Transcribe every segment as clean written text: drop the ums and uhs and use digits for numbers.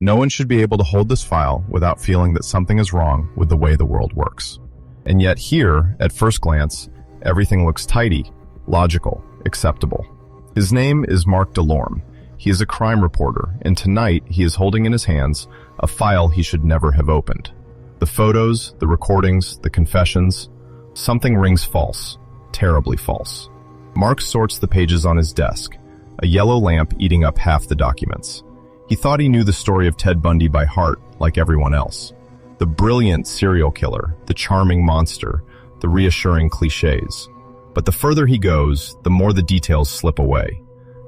No one should be able to hold this file without feeling that something is wrong with the way the world works. And yet here, at first glance, everything looks tidy, logical, acceptable. His name is Mark Delorme. He is a crime reporter, and tonight he is holding in his hands a file he should never have opened. The photos, the recordings, the confessions, something rings false, terribly false. Mark sorts the pages on his desk, a yellow lamp eating up half the documents. He thought he knew the story of Ted Bundy by heart, like everyone else. The brilliant serial killer, the charming monster, the reassuring cliches. But the further he goes, the more the details slip away.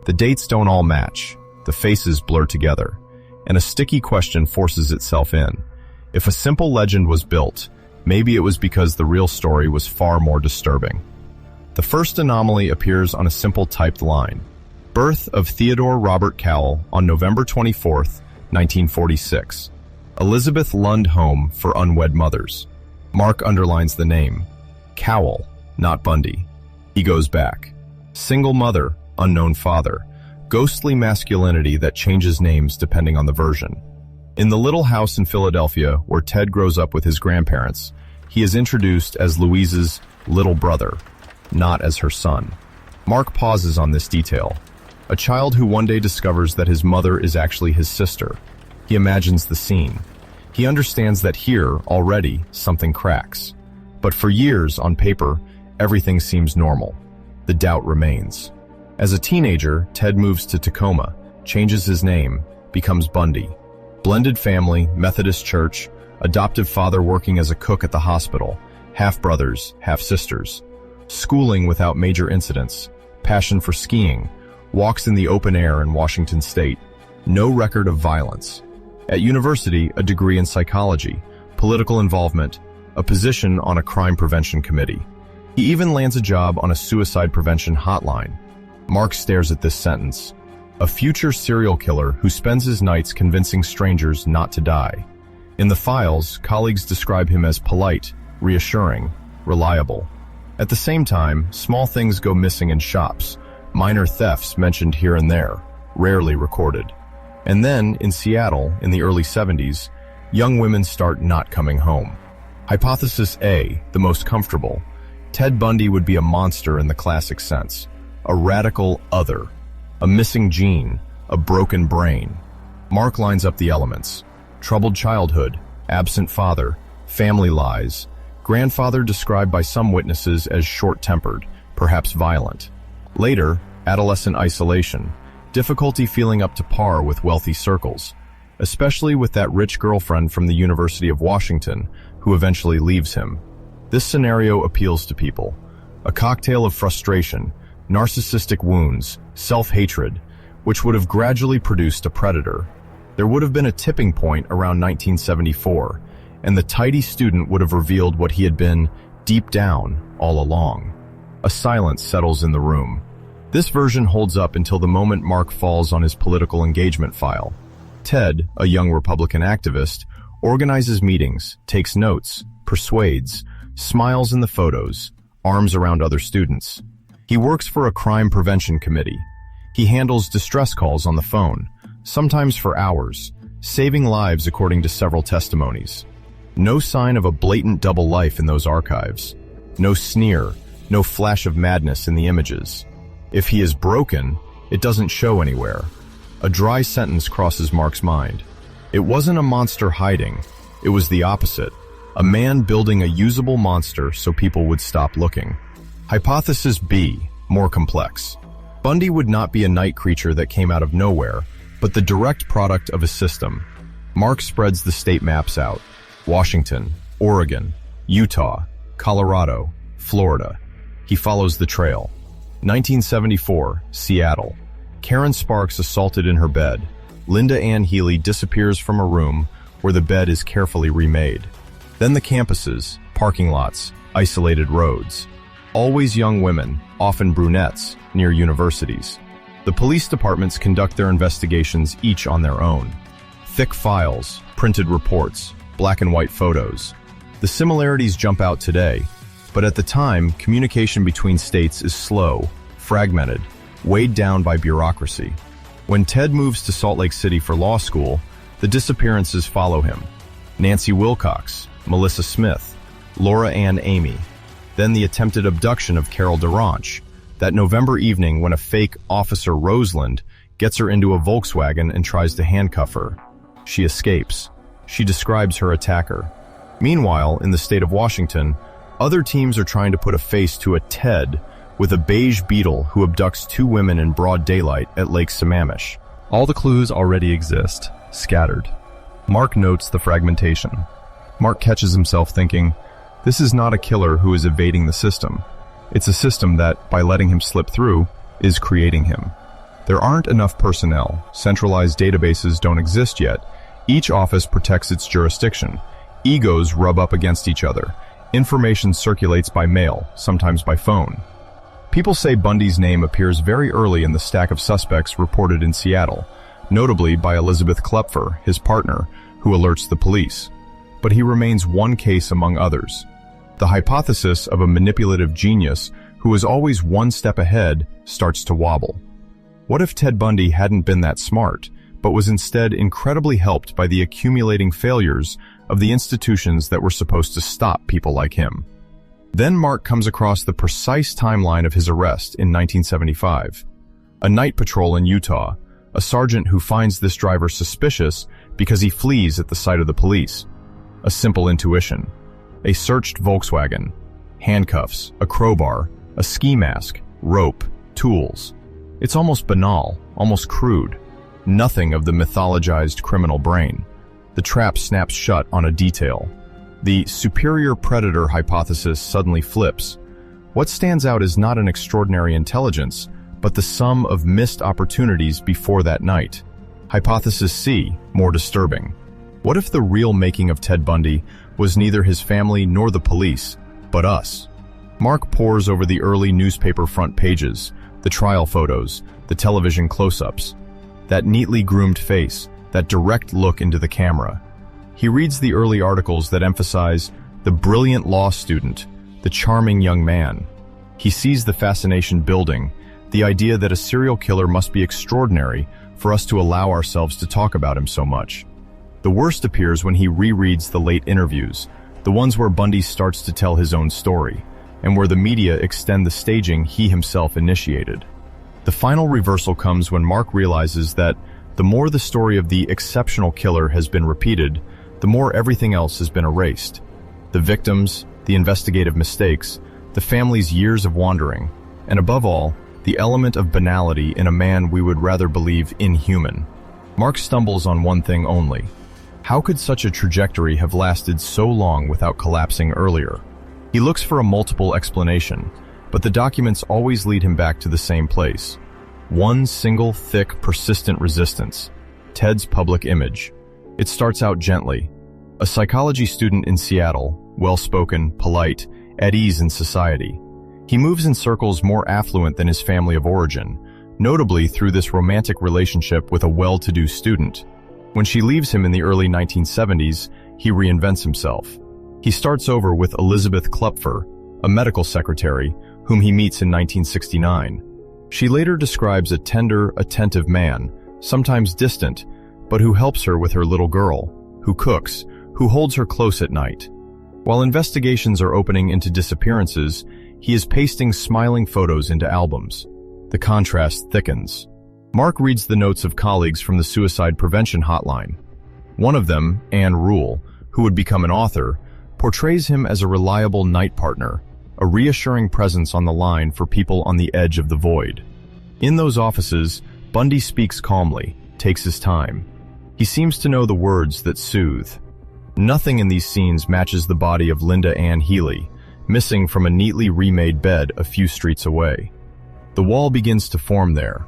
The dates don't all match, the faces blur together, and a sticky question forces itself in. If a simple legend was built, maybe it was because the real story was far more disturbing. The first anomaly appears on a simple typed line. Birth of Theodore Robert Cowell on November 24th, 1946. Elizabeth Lund Home for Unwed Mothers. Mark underlines the name. Cowell, not Bundy. He goes back. Single mother, unknown father. Ghostly masculinity that changes names depending on the version. In the little house in Philadelphia where Ted grows up with his grandparents, he is introduced as Louise's little brother, not as her son. Mark pauses on this detail. A child who one day discovers that his mother is actually his sister. He imagines the scene. He understands that here, already, something cracks. But for years, on paper, everything seems normal. The doubt remains. As a teenager, Ted moves to Tacoma, changes his name, becomes Bundy. Blended family, Methodist church, adoptive father working as a cook at the hospital, half-brothers, half-sisters. Schooling without major incidents, passion for skiing, walks in the open air in Washington state, no record of violence. At university, a degree in psychology, political involvement, a position on a crime prevention committee. He even lands a job on a suicide prevention hotline. Mark stares at this sentence. A future serial killer who spends his nights convincing strangers not to die. In the files, colleagues describe him as polite, reassuring, reliable. At the same time, small things go missing in shops, minor thefts mentioned here and there, rarely recorded. And then, in Seattle, in the early 70s, young women start not coming home. Hypothesis A, the most comfortable. Ted Bundy would be a monster in the classic sense. A radical other. A missing gene. A broken brain. Mark lines up the elements. Troubled childhood. Absent father. Family lies. Grandfather described by some witnesses as short-tempered, perhaps violent. Later, adolescent isolation, difficulty feeling up to par with wealthy circles, especially with that rich girlfriend from the University of Washington who eventually leaves him. This scenario appeals to people. A cocktail of frustration, narcissistic wounds, self-hatred, which would have gradually produced a predator. There would have been a tipping point around 1974, and the tidy student would have revealed what he had been deep down all along. A silence settles in the room. This version holds up until the moment Mark falls on his political engagement file. Ted, a young Republican activist, organizes meetings, takes notes, persuades, smiles in the photos, arms around other students. He works for a crime prevention committee. He handles distress calls on the phone, sometimes for hours, saving lives according to several testimonies. No sign of a blatant double life in those archives. No sneer, no flash of madness in the images. If he is broken, it doesn't show anywhere. A dry sentence crosses Mark's mind. It wasn't a monster hiding. It was the opposite. A man building a usable monster so people would stop looking. Hypothesis B, more complex. Bundy would not be a night creature that came out of nowhere, but the direct product of a system. Mark spreads the state maps out. Washington, Oregon, Utah, Colorado, Florida. He follows the trail. 1974, Seattle. Karen Sparks assaulted in her bed. Linda Ann Healy disappears from a room where the bed is carefully remade. Then the campuses, parking lots, isolated roads. Always young women, often brunettes, near universities. The police departments conduct their investigations each on their own. Thick files, printed reports, black and white photos. The similarities jump out today, but at the time, communication between states is slow, fragmented, weighed down by bureaucracy. When Ted moves to Salt Lake City for law school, The disappearances follow him. Nancy Wilcox, Melissa Smith, Laura Ann Amy. Then the attempted abduction of Carol DeRanche, that November evening when a fake Officer Roseland gets her into a Volkswagen and tries to handcuff her. She escapes. She describes her attacker. Meanwhile, in the state of Washington, other teams are trying to put a face to a Ted with a beige beetle who abducts 2 women in broad daylight at Lake Sammamish. All the clues already exist, scattered. Mark notes the fragmentation. Mark catches himself thinking, this is not a killer who is evading the system. It's a system that, by letting him slip through, is creating him. There aren't enough personnel. Centralized databases don't exist yet. Each office protects its jurisdiction. Egos rub up against each other. Information circulates by mail, sometimes by phone. People say Bundy's name appears very early in the stack of suspects reported in Seattle, notably by Elizabeth Klepfer, his partner, who alerts the police. But he remains one case among others. The hypothesis of a manipulative genius who is always one step ahead starts to wobble. What if Ted Bundy hadn't been that smart, but was instead incredibly helped by the accumulating failures of the institutions that were supposed to stop people like him? Then Mark comes across the precise timeline of his arrest in 1975. A night patrol in Utah, a sergeant who finds this driver suspicious because he flees at the sight of the police. A simple intuition. A searched Volkswagen. Handcuffs, a crowbar, a ski mask, rope, tools. It's almost banal, almost crude. Nothing of the mythologized criminal brain. The trap snaps shut on a detail. The superior predator hypothesis suddenly flips. What stands out is not an extraordinary intelligence, but the sum of missed opportunities before that night. Hypothesis C, more disturbing. What if the real making of Ted Bundy was neither his family nor the police, but us? Mark pores over the early newspaper front pages, the trial photos, the television close-ups. That neatly groomed face, that direct look into the camera. He reads the early articles that emphasize the brilliant law student, the charming young man. He sees the fascination building, the idea that a serial killer must be extraordinary for us to allow ourselves to talk about him so much. The worst appears when he rereads the late interviews, the ones where Bundy starts to tell his own story, and where the media extend the staging he himself initiated. The final reversal comes when Mark realizes that the more the story of the exceptional killer has been repeated, the more everything else has been erased. The victims, the investigative mistakes, the family's years of wandering, and above all, the element of banality in a man we would rather believe inhuman. Mark stumbles on one thing only. How could such a trajectory have lasted so long without collapsing earlier? He looks for a multiple explanation, but the documents always lead him back to the same place. One single, thick, persistent resistance. Ted's public image. It starts out gently. A psychology student in Seattle, well-spoken, polite, at ease in society. He moves in circles more affluent than his family of origin, notably through this romantic relationship with a well-to-do student. When she leaves him in the early 1970s, he reinvents himself. He starts over with Elizabeth Klepfer, a medical secretary, whom he meets in 1969. She later describes a tender, attentive man, sometimes distant, but who helps her with her little girl, who cooks, who holds her close at night. While investigations are opening into disappearances, he is pasting smiling photos into albums. The contrast thickens. Mark reads the notes of colleagues from the suicide prevention hotline. One of them, Anne Rule, who would become an author, portrays him as a reliable night partner, a reassuring presence on the line for people on the edge of the void. In those offices, Bundy speaks calmly, takes his time. He seems to know the words that soothe. Nothing in these scenes matches the body of Linda Ann Healy, missing from a neatly remade bed a few streets away. The wall begins to form there.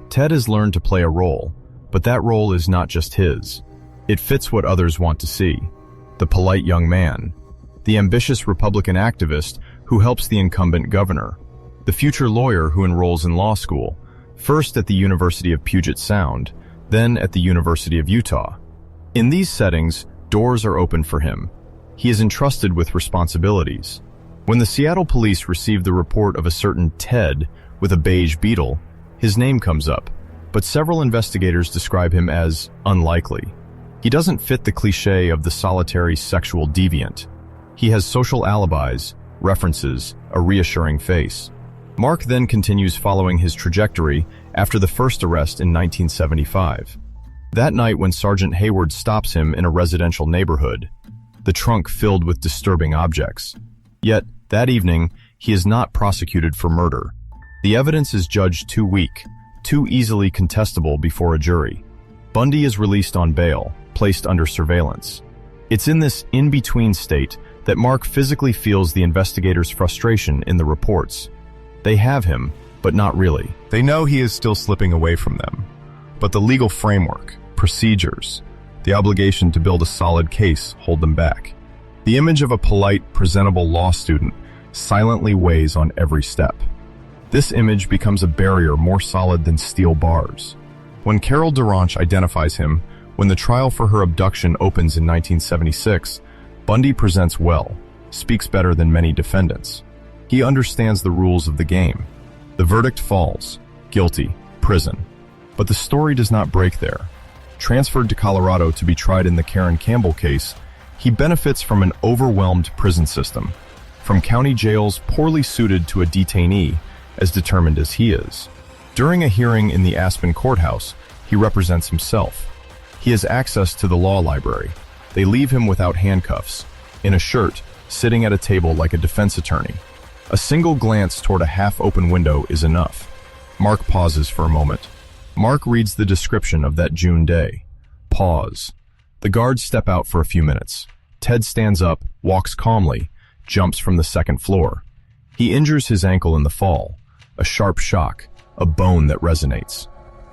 Ted has learned to play a role, but that role is not just his. It fits what others want to see. The polite young man, the ambitious Republican activist who helps the incumbent governor, the future lawyer who enrolls in law school, first at the University of Puget Sound, then at the University of Utah. In these settings, doors are open for him. He is entrusted with responsibilities. When the Seattle police received the report of a certain Ted with a beige beetle, his name comes up, but several investigators describe him as unlikely. He doesn't fit the cliché of the solitary sexual deviant. He has social alibis, references, a reassuring face. Mark then continues following his trajectory after the first arrest in 1975. That night when Sergeant Hayward stops him in a residential neighborhood, the trunk filled with disturbing objects. Yet, that evening, he is not prosecuted for murder. The evidence is judged too weak, too easily contestable before a jury. Bundy is released on bail, placed under surveillance. It's in this in-between state that Mark physically feels the investigators' frustration in the reports. They have him, but not really. They know he is still slipping away from them. But the legal framework, procedures, the obligation to build a solid case hold them back. The image of a polite, presentable law student silently weighs on every step. This image becomes a barrier more solid than steel bars. When Carol Duranche identifies him, when the trial for her abduction opens in 1976, Bundy presents well, speaks better than many defendants. He understands the rules of the game. The verdict falls, guilty, prison. But the story does not break there. Transferred to Colorado to be tried in the Karen Campbell case, he benefits from an overwhelmed prison system, from county jails poorly suited to a detainee, as determined as he is. During a hearing in the Aspen courthouse, he represents himself. He has access to the law library. They leave him without handcuffs, in a shirt, sitting at a table like a defense attorney. A single glance toward a half-open window is enough. Mark pauses for a moment. Mark reads the description of that June day. Pause. The guards step out for a few minutes. Ted stands up, walks calmly, jumps from the second floor. He injures his ankle in the fall. A sharp shock, a bone that resonates.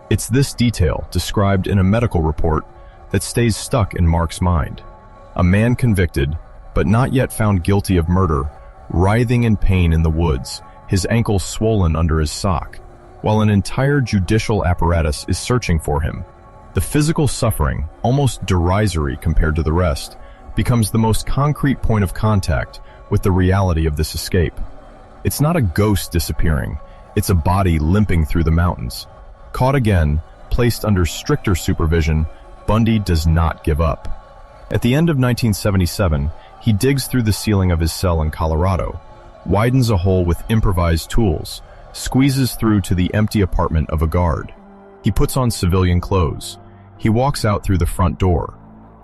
It's this detail, described in a medical report, that stays stuck in Mark's mind. A man convicted, but not yet found guilty of murder, writhing in pain in the woods, his ankle swollen under his sock, while an entire judicial apparatus is searching for him. The physical suffering, almost derisory compared to the rest, becomes the most concrete point of contact with the reality of this escape. It's not a ghost disappearing, it's a body limping through the mountains. Caught again, placed under stricter supervision, Bundy does not give up. At the end of 1977, he digs through the ceiling of his cell in Colorado, widens a hole with improvised tools, squeezes through to the empty apartment of a guard. He puts on civilian clothes. He walks out through the front door.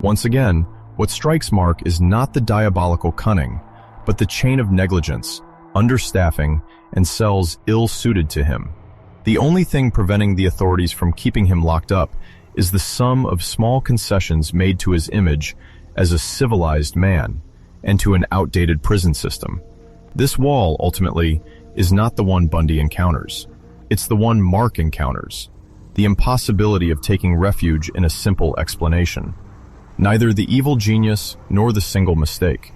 Once again, what strikes Mark is not the diabolical cunning, but the chain of negligence, understaffing, and cells ill-suited to him. The only thing preventing the authorities from keeping him locked up is the sum of small concessions made to his image as a civilized man and to an outdated prison system. This wall, ultimately, is not the one Bundy encounters. It's the one Mark encounters. The impossibility of taking refuge in a simple explanation. Neither the evil genius nor the single mistake.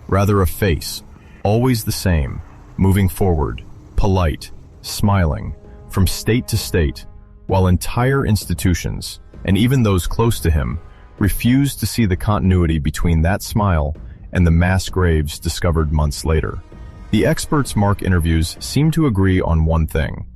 Rather a face, always the same, moving forward, polite, smiling, from state to state, while entire institutions, and even those close to him, refuse to see the continuity between that smile and the mass graves discovered months later. The experts Mark interviews seem to agree on one thing.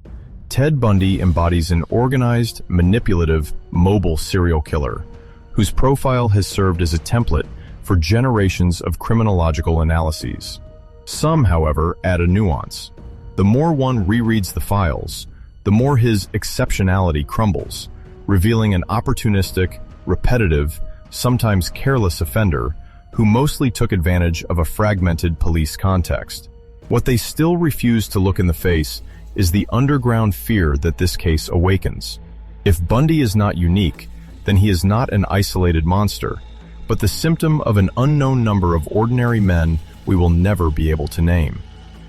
Ted Bundy embodies an organized, manipulative, mobile serial killer, whose profile has served as a template for generations of criminological analyses. Some, however, add a nuance. The more one rereads the files, the more his exceptionality crumbles, revealing an opportunistic, repetitive, sometimes careless offender who mostly took advantage of a fragmented police context. What they still refuse to look in the face is the underground fear that this case awakens. If Bundy is not unique, then he is not an isolated monster, but the symptom of an unknown number of ordinary men we will never be able to name.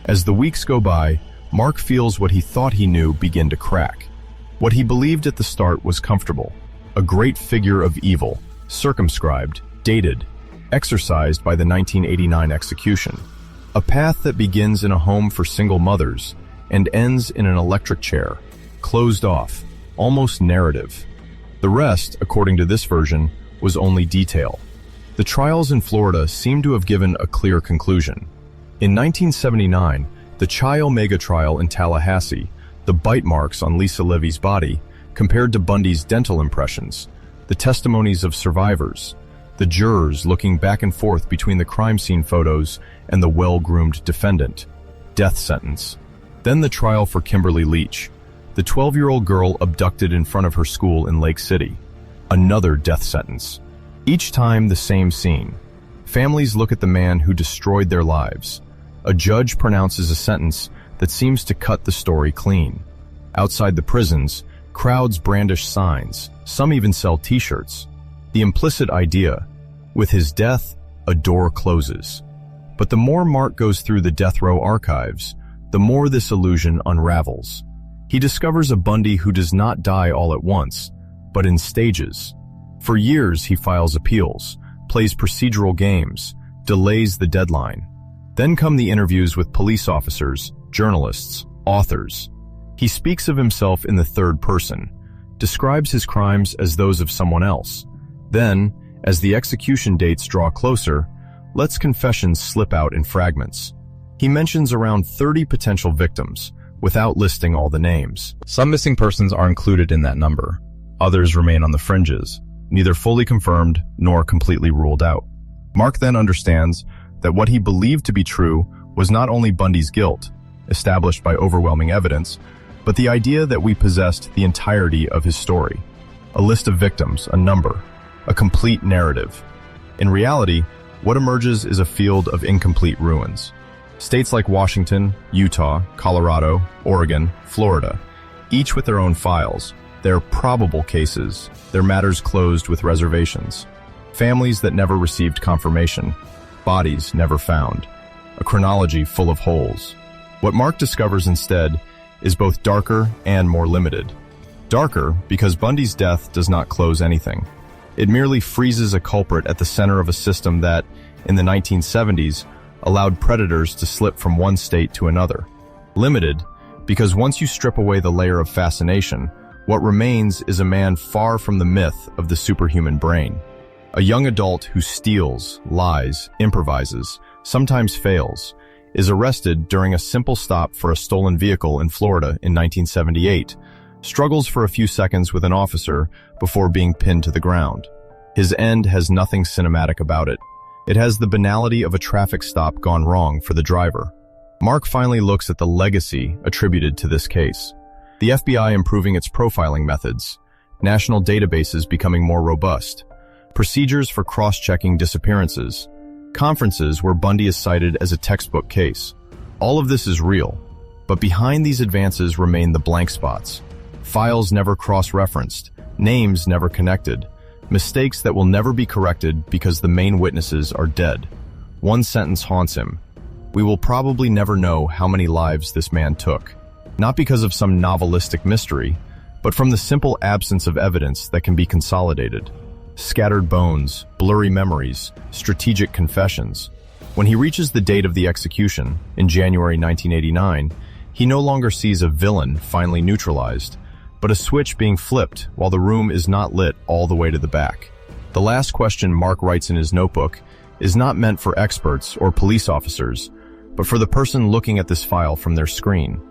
As the weeks go by, Mark feels what he thought he knew begin to crack. What he believed at the start was comfortable, a great figure of evil, circumscribed, dated, exercised by the 1989 execution. A path that begins in a home for single mothers and ends in an electric chair, closed off, almost narrative. The rest, according to this version, was only detail. The trials in Florida seem to have given a clear conclusion. In 1979, the Chi Omega trial in Tallahassee, the bite marks on Lisa Levy's body, compared to Bundy's dental impressions, the testimonies of survivors, the jurors looking back and forth between the crime scene photos and the well-groomed defendant. Death sentence. Then the trial for Kimberly Leach, the 12-year-old girl abducted in front of her school in Lake City. Another death sentence. Each time the same scene. Families look at the man who destroyed their lives. A judge pronounces a sentence that seems to cut the story clean. Outside the prisons, crowds brandish signs. Some even sell t-shirts. The implicit idea, with his death, a door closes. But the more Mark goes through the death row archives, the more this illusion unravels. He discovers a Bundy who does not die all at once, but in stages. For years he files appeals, plays procedural games, delays the deadline. Then come the interviews with police officers, journalists, authors. He speaks of himself in the third person, describes his crimes as those of someone else. Then, as the execution dates draw closer, lets confessions slip out in fragments. He mentions around 30 potential victims, without listing all the names. Some missing persons are included in that number. Others remain on the fringes, neither fully confirmed nor completely ruled out. Mark then understands that what he believed to be true was not only Bundy's guilt, established by overwhelming evidence, but the idea that we possessed the entirety of his story. A list of victims, a number, a complete narrative. In reality, what emerges is a field of incomplete ruins. States like Washington, Utah, Colorado, Oregon, Florida, each with their own files, their probable cases, their matters closed with reservations. Families that never received confirmation, bodies never found, a chronology full of holes. What Mark discovers instead is both darker and more limited. Darker because Bundy's death does not close anything. It merely freezes a culprit at the center of a system that, in the 1970s, allowed predators to slip from one state to another. Limited because once you strip away the layer of fascination, what remains is a man far from the myth of the superhuman brain. A young adult who steals, lies, improvises, sometimes fails, is arrested during a simple stop for a stolen vehicle in Florida in 1978, struggles for a few seconds with an officer before being pinned to the ground. His end has nothing cinematic about it. It has the banality of a traffic stop gone wrong for the driver. Mark finally looks at the legacy attributed to this case. The FBI improving its profiling methods, national databases becoming more robust, procedures for cross-checking disappearances, conferences where Bundy is cited as a textbook case. All of this is real, but behind these advances remain the blank spots. Files never cross-referenced, names never connected, mistakes that will never be corrected because the main witnesses are dead. One sentence haunts him. We will probably never know how many lives this man took, not because of some novelistic mystery, but from the simple absence of evidence that can be consolidated. Scattered bones, blurry memories, strategic confessions. When he reaches the date of the execution, in January 1989, he no longer sees a villain finally neutralized, but a switch being flipped while the room is not lit all the way to the back. The last question Mark writes in his notebook is not meant for experts or police officers, but for the person looking at this file from their screen.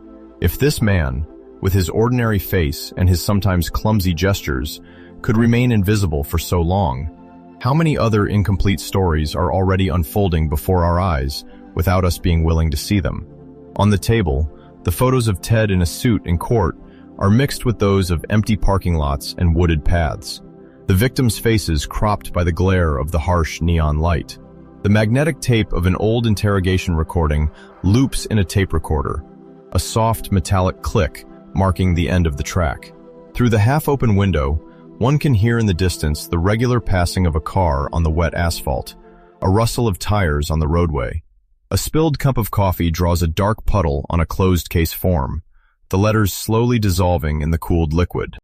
If this man, with his ordinary face and his sometimes clumsy gestures, could remain invisible for so long, how many other incomplete stories are already unfolding before our eyes without us being willing to see them? On the table, the photos of Ted in a suit in court are mixed with those of empty parking lots and wooded paths. The victims' faces cropped by the glare of the harsh neon light. The magnetic tape of an old interrogation recording loops in a tape recorder, a soft metallic click marking the end of the track. Through the half-open window, one can hear in the distance the regular passing of a car on the wet asphalt, a rustle of tires on the roadway. A spilled cup of coffee draws a dark puddle on a closed-case form, the letters slowly dissolving in the cooled liquid.